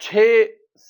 6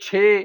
6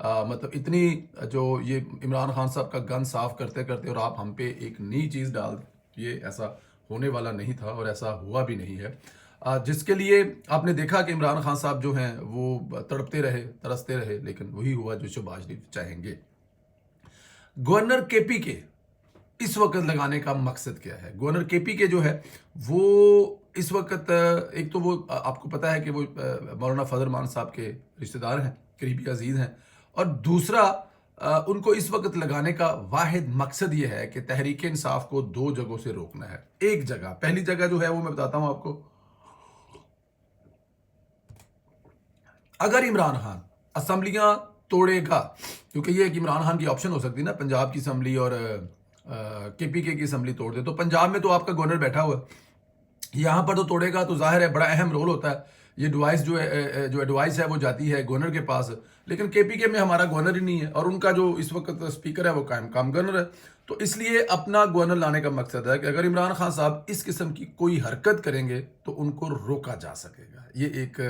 مطلب اتنی جو یہ عمران خان صاحب کا گن صاف کرتے کرتے اور آپ ہم پہ ایک نئی چیز ڈال دیں، یہ ایسا ہونے والا نہیں تھا اور ایسا ہوا بھی نہیں ہے، جس کے لیے آپ نے دیکھا کہ عمران خان صاحب جو ہیں وہ تڑپتے رہے ترستے رہے، لیکن وہی ہوا جو شہباز شریف چاہیں گے۔ گورنر کے پی کے اس وقت لگانے کا مقصد کیا ہے؟ گورنر کے پی کے جو ہے وہ اس وقت ایک تو وہ آپ کو پتا ہے کہ وہ مولانا فضل الرحمان صاحب کے رشتہ دار ہیں، قریبی عزیز ہیں، اور دوسرا ان کو اس وقت لگانے کا واحد مقصد یہ ہے کہ تحریک انصاف کو دو جگہوں سے روکنا ہے۔ ایک جگہ، پہلی جگہ جو ہے وہ میں بتاتا ہوں آپ کو، اگر عمران خان اسمبلیاں توڑے گا، کیونکہ یہ ایک عمران خان کی آپشن ہو سکتی ہے نا، پنجاب کی اسمبلی اور کے پی کے کی اسمبلی توڑ دے، تو پنجاب میں تو آپ کا گورنر بیٹھا ہوا ہے، یہاں پر تو توڑے گا تو ظاہر ہے بڑا اہم رول ہوتا ہے، یہ ڈیوائس جو ایڈوائس ہے وہ جاتی ہے گورنر کے پاس، لیکن کے پی کے میں ہمارا گورنر ہی نہیں ہے، اور ان کا جو اس وقت اسپیکر ہے وہ قائم کام گورنر ہے، تو اس لیے اپنا گورنر لانے کا مقصد ہے کہ اگر عمران خان صاحب اس قسم کی کوئی حرکت کریں گے تو ان کو روکا جا سکے گا، یہ ایک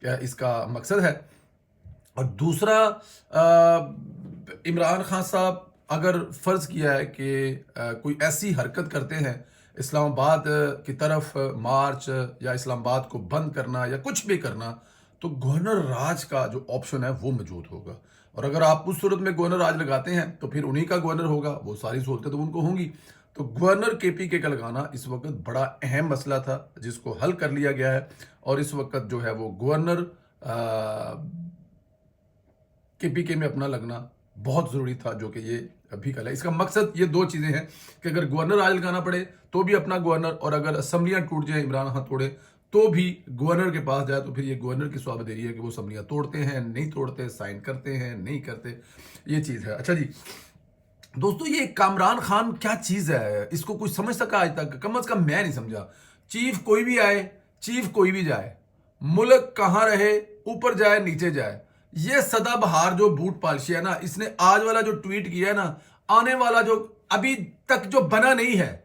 اس کا مقصد ہے۔ اور دوسرا، عمران خان صاحب اگر فرض کیا ہے کہ کوئی ایسی حرکت کرتے ہیں اسلام آباد کی طرف مارچ یا اسلام آباد کو بند کرنا یا کچھ بھی کرنا، تو گورنر راج کا جو آپشن ہے وہ موجود ہوگا، اور اگر آپ اس صورت میں گورنر راج لگاتے ہیں تو پھر انہی کا گورنر ہوگا، وہ ساری سہولتیں تو ان کو ہوں گی۔ تو گورنر کے پی کے کا لگانا اس وقت بڑا اہم مسئلہ تھا جس کو حل کر لیا گیا ہے، اور اس وقت جو ہے وہ گورنر کے پی کے میں اپنا لگنا بہت ضروری تھا، جو کہ یہ ابھی کل ہے۔ اس کا مقصد یہ دو چیزیں ہیں کہ اگر گورنر آج لگانا پڑے تو بھی اپنا گورنر، اور اگر اسمبلیاں ٹوٹ جائیں عمران خان توڑے تو بھی گورنر کے پاس جائے، تو پھر یہ گورنر کی صوابدیری ہے کہ وہ اسمبلیاں توڑتے ہیں نہیں توڑتے، سائن کرتے ہیں نہیں کرتے، یہ چیز ہے۔ اچھا جی دوستو، یہ کامران خان کیا چیز ہے؟ اس کو کوئی سمجھ سکا آج تک؟ کم از کم میں نہیں سمجھا۔ چیف کوئی بھی آئے، چیف کوئی بھی جائے، ملک کہاں رہے، اوپر جائے نیچے جائے، یہ سدا بہار جو بوٹ پالشی ہے نا، اس نے آج والا جو ٹویٹ کیا ہے نا، آنے والا جو ابھی تک جو بنا نہیں ہے،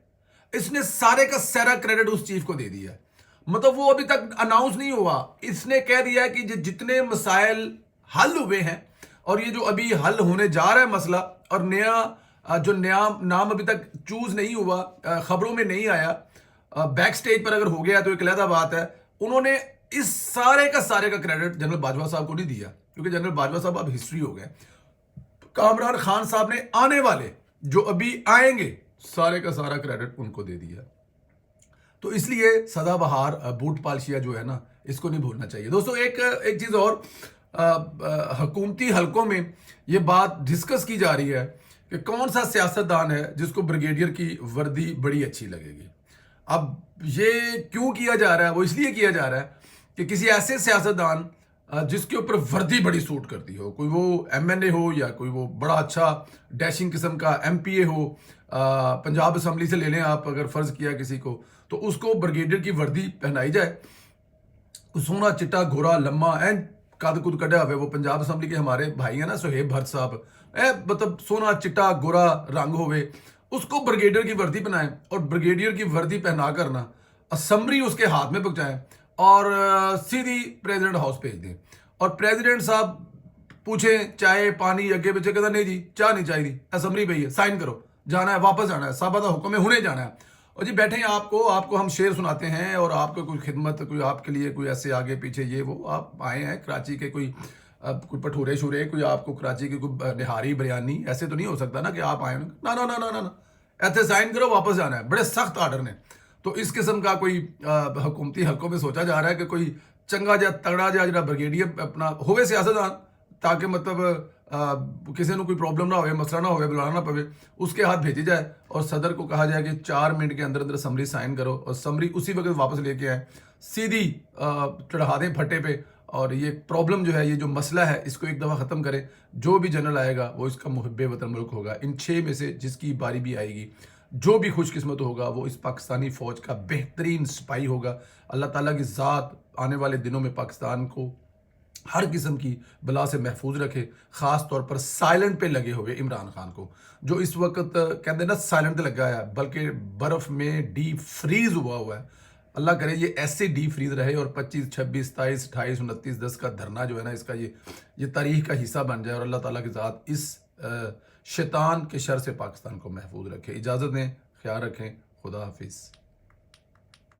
اس نے سارے کا سارا کریڈٹ اس چیف کو دے دیا ہے۔ مطلب وہ ابھی تک اناؤنس نہیں ہوا، اس نے کہہ دیا کہ جتنے مسائل حل ہوئے ہیں، اور یہ جو ابھی حل ہونے جا رہا ہے مسئلہ، اور نیا نام ابھی تک چوز نہیں ہوا، خبروں میں نہیں آیا، بیک سٹیج پر اگر ہو گیا تو ایک علیحدہ بات ہے، انہوں نے اس سارے کا کریڈٹ جنرل باجوہ صاحب کو نہیں دیا، کیونکہ جنرل باجوہ صاحب اب ہسٹری ہو گئے۔ کامران خان صاحب نے آنے والے جو ابھی آئیں گے سارے کا سارا کریڈٹ ان کو دے دیا، تو اس لیے سدا بہار بوٹ پالشیا جو ہے نا، اس کو نہیں بھولنا چاہیے۔ دوستو ایک چیز اور، حکومتی حلقوں میں یہ بات ڈسکس کی جا رہی ہے کہ کون سا سیاستدان ہے جس کو بریگیڈیئر کی وردی بڑی اچھی لگے گی۔ اب یہ کیوں کیا جا رہا ہے؟ وہ اس لیے کیا جا رہا ہے کہ کسی ایسے سیاستدان جس کے اوپر وردی بڑی سوٹ کرتی ہو، کوئی وہ ایم این اے ہو یا کوئی وہ بڑا اچھا ڈیشنگ قسم کا ایم پی اے ہو، پنجاب اسمبلی سے لے لیں آپ، اگر فرض کیا کسی کو، تو اس کو بریگیڈیئر کی وردی پہنائی جائے، سونا چٹا گھوڑا لمبا این کد کد کڈیا ہوئے، وہ پنجاب اسمبلی کے ہمارے بھائی ہیں نا سہیب بھٹ صاحب، مطلب سونا چٹا گورا رنگ ہوئے، اس کو بریگیڈیئر کی وردی پہنائیں، اور بریگیڈیئر کی وردی پہنا کرنا اسمبلی اس کے ہاتھ میں پہنچائیں، اور سیدھی پریزیڈنٹ ہاؤس بھیج دیں، اور پریزیڈنٹ صاحب پوچھیں چائے پانی اگے پیچھے، کہتا نہیں جی چاہ نہیں چاہیے، اسمبلی پہ ہی ہے، سائن کرو، جانا ہے واپس جانا ہے، صاحبہ کا حکم ہے ہونے جانا ہے، اور جی بیٹھیں آپ کو ہم شعر سناتے ہیں، اور آپ کو کوئی خدمت، کوئی آپ کے لیے کوئی ایسے آگے پیچھے یہ وہ، آپ آئے ہیں کراچی کے کوئی پٹھورے شورے، کوئی آپ کو کراچی کی کوئی نہاری بریانی، ایسے تو نہیں ہو سکتا نا کہ آپ آئے نا نا نا نا نا، ایسے سائن کرو واپس جانا ہے، بڑے سخت آرڈر نے۔ تو اس قسم کا کوئی حکومتی حلقوں میں سوچا جا رہا ہے کہ کوئی چنگا جا تگڑا جا بریگیڈیئر اپنا ہوئے سیاستدان، تاکہ مطلب کسی نے کوئی پرابلم نہ ہوئے، مسئلہ نہ ہوئے، بلانا نہ پوے، اس کے ہاتھ بھیجی جائے، اور صدر کو کہا جائے کہ 4 منٹ کے اندر اندر اسمبلی سائن کرو، اور اسمبلی اسی وقت واپس لے کے آئیں، سیدھی چڑھا دیں پھٹے پہ، اور یہ پرابلم جو ہے، یہ جو مسئلہ ہے، اس کو ایک دفعہ ختم کریں۔ جو بھی جنرل آئے گا وہ اس کا محب وطن ملک ہوگا، ان 6 میں سے جس کی باری بھی آئے گی، جو بھی خوش قسمت ہوگا وہ اس پاکستانی فوج کا بہترین سپاہی ہوگا۔ اللہ تعالیٰ کی ذات آنے والے دنوں میں پاکستان کو ہر قسم کی بلا سے محفوظ رکھے، خاص طور پر سائلنٹ پہ لگے ہوئے عمران خان کو، جو اس وقت کہتے ہیں نا سائلنٹ لگا ہے، بلکہ برف میں ڈیپ فریز ہوا ہے، اللہ کرے یہ ایسے ڈی فریز رہے اور 25 26 27 28 29 10 کا دھرنا جو ہے نا اس کا یہ تاریخ کا حصہ بن جائے اور اللہ تعالیٰ کی ذات اس شیطان کے شر سے پاکستان کو محفوظ رکھے. اجازت دیں, خیال رکھیں, خدا حافظ.